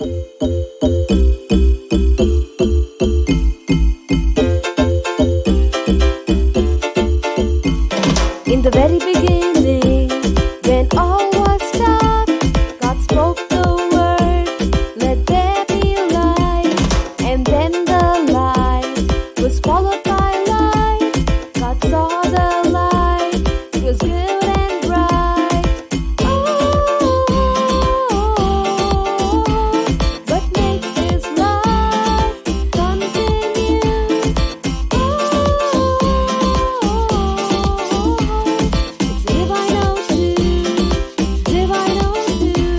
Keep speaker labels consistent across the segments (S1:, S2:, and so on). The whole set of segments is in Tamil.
S1: In the very beginning, when all was dark, God spoke the word, let there be light. And then the light was followed by light. God saw the light, it was good and bright. What makes His love continue? It's divine ocean, divine ocean.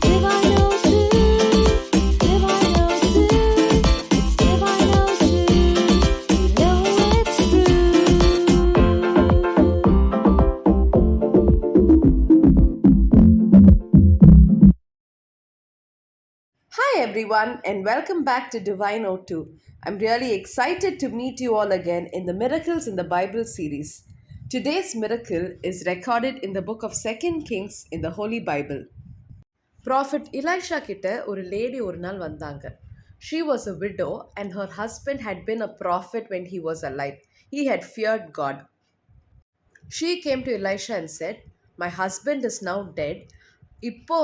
S1: Divine ocean, divine ocean. It's divine ocean. You know it's true.
S2: Hi everyone, and welcome back to Divine O2. I'm really excited to meet you all again in the Miracles in the Bible series. Today's miracle is recorded in the book of 2nd Kings in the Holy Bible. Prophet Elisha கிட்ட ஒரு லேடி ஒரு நாள் வந்தாங்க. She was a widow and her husband had been a prophet when he was alive. He had feared God. She came to Elisha and said, my husband is now dead. இப்போ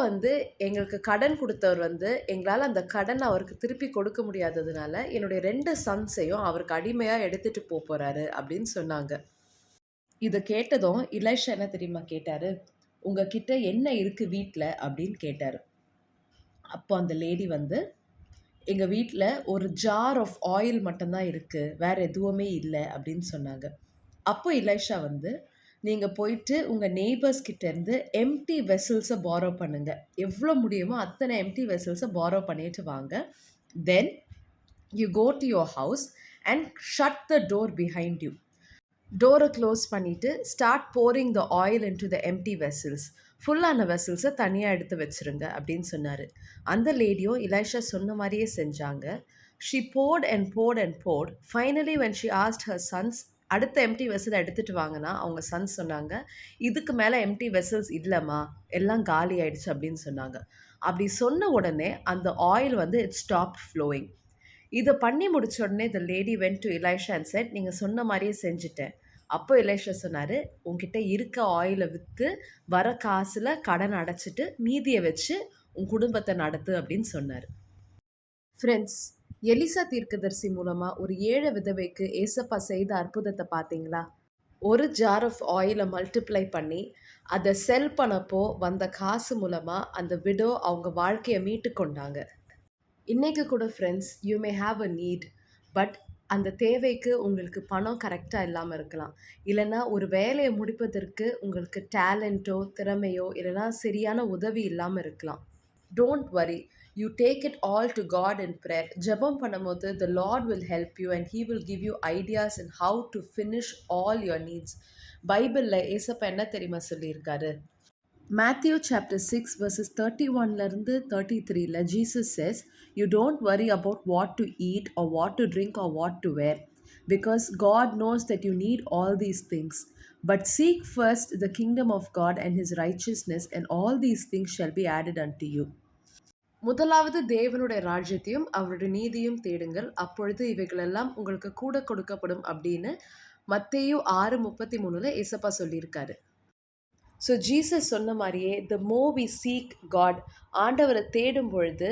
S2: எங்களுக்கு கடன் கொடுத்தவர் எங்களால் அந்த கடன் அவருக்கு திருப்பி கொடுக்க முடியாததுனால என்னுடைய 2 சன்ஸையும் அவருக்கு அடிமையாக எடுத்துட்டு போறாரு அப்படின்னு சொன்னாங்க. இதை கேட்டதும் இலைஷா என்ன தெரியுமா கேட்டாரு? உங்ககிட்ட என்ன இருக்கு வீட்டில் அப்படின்னு கேட்டாரு. அப்போ அந்த லேடி எங்கள் வீட்டில் ஒரு ஜார் ஆஃப் ஆயில் மட்டும்தான் இருக்குது, வேற எதுவுமே இல்லை அப்படின்னு சொன்னாங்க. அப்போ இலைஷா நீங்கள் போயிட்டு உங்கள் நெய்பர்ஸ் கிட்டேருந்து எம்டி வெசல்ஸை பாரோ பண்ணுங்கள், எவ்வளோ முடியுமோ அத்தனை எம்டி வெசல்ஸை பாரோ பண்ணிட்டு வாங்க. Then you go to your house and shut the door behind you. டோரை க்ளோஸ் பண்ணிவிட்டு start pouring the oil into the empty vessels. ஃபுல்லான வெசல்ஸை தனியாக எடுத்து வச்சுருங்க அப்படின்னு சொன்னார். அந்த லேடியும் இலைஷா சொன்ன மாதிரியே செஞ்சாங்க. She poured and poured and poured. Finally when she asked her sons, அடுத்த எம்டி வெசல் எடுத்துகிட்டு வாங்கினா அவங்க சன்ஸ் சொன்னாங்க, இதுக்கு மேலே எம்டி வெசல்ஸ் இல்லைம்மா, எல்லாம் காலி ஆயிடுச்சு அப்படின்னு சொன்னாங்க. அப்படி சொன்ன உடனே அந்த ஆயில் இட் ஸ்டாப் ஃப்ளோயிங். இதை பண்ணி முடிச்ச உடனே the lady went to Elisha and said, நீங்கள் சொன்ன மாதிரியே செஞ்சுட்டேன். அப்போ இலைஷா சொன்னார், உங்ககிட்ட இருக்க ஆயிலை விற்று வர காசில் கடன் அடைச்சிட்டு மீதியை வச்சு உன் குடும்பத்தை நடத்து அப்படின்னு சொன்னார். ஃப்ரெண்ட்ஸ், எலிசா தீர்க்கதரிசி மூலமாக ஒரு 7 விதவைக்கு ஏசப்பா செய்த அற்புதத்தை பார்த்தீங்களா? ஒரு ஜார் ஆஃப் ஆயிலை மல்டிப்ளை பண்ணி அதை செல் பண்ணப்போ வந்த காசு மூலமாக அந்த விடோ அவங்க வாழ்க்கையை மீட்டு கொண்டாங்க. இன்றைக்கு கூட friends, you may have a need, but அந்த தேவைக்கு உங்களுக்கு பணம் கரெக்டாக இல்லாமல் இருக்கலாம். இல்லைனா ஒரு வேலையை முடிப்பதற்கு உங்களுக்கு டேலண்ட்டோ திறமையோ இல்லைனா சரியான உதவி இல்லாமல் இருக்கலாம். Don't worry, you take it all to God in prayer. ஜெபம் பண்ணும்போது the Lord will help you and he will give you ideas in how to finish all your needs. பைபிளில் ஏசப்பா என்ன தெரியுமா சொல்லியிருக்காரு? Matthew chapter 6 verses 31 33 Jesus says, you don't worry about what to eat or what to drink or what to wear, because God knows that you need all these things. But seek first the kingdom of God and His righteousness, and all these things shall be added unto you. முதலாவது தேவனுடைய ராஜ்யத்தையும் அவருடைய நீதியும் தேடுங்கள், அப்பொழுது இவைகளெல்லாம் உங்களுக்கு கூட கொடுக்கப்படும் அப்படின்னு மத்தேயு 6:33 ஏசப்பா சொல்லியிருக்காரு. ஸோ ஜீசஸ் சொன்ன மாதிரியே the more we seek God, ஆண்டவரை தேடும் பொழுது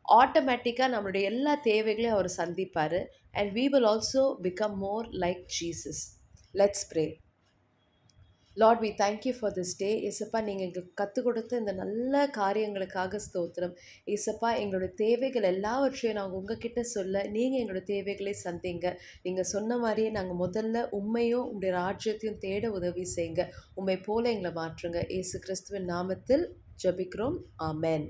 S2: ஆட்டோமேட்டிக்காக நம்மளுடைய எல்லா தேவைகளையும் அவர் சந்திப்பார். And we will also become more like Jesus. Let's pray. Lord, we thank you for this day. ஏசப்பா, நீங்கள் எங்களுக்கு கற்றுக் கொடுத்த இந்த நல்ல காரியங்களுக்காக ஸ்தோத்திரம். ஏசப்பா, எங்களுடைய தேவைகள் எல்லாவற்றையும் நாங்கள் உங்ககிட்ட சொல்ல நீங்கள் எங்களுடைய தேவைகளை சந்திங்க. நீங்கள் சொன்ன மாதிரியே நாங்கள் முதல்ல உண்மையும் உங்களுடைய ராஜ்யத்தையும் தேட உதவி செய்யுங்க. உண்மை போல எங்களை மாற்றுங்க. இயேசு கிறிஸ்துவின் நாமத்தில் ஜெபிக்கிறோம். ஆமென்.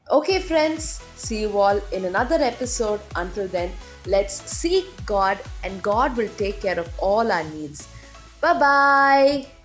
S2: Okay friends, see you all in another episode. Until then, let's seek God and God will take care of all our needs. Bye-bye.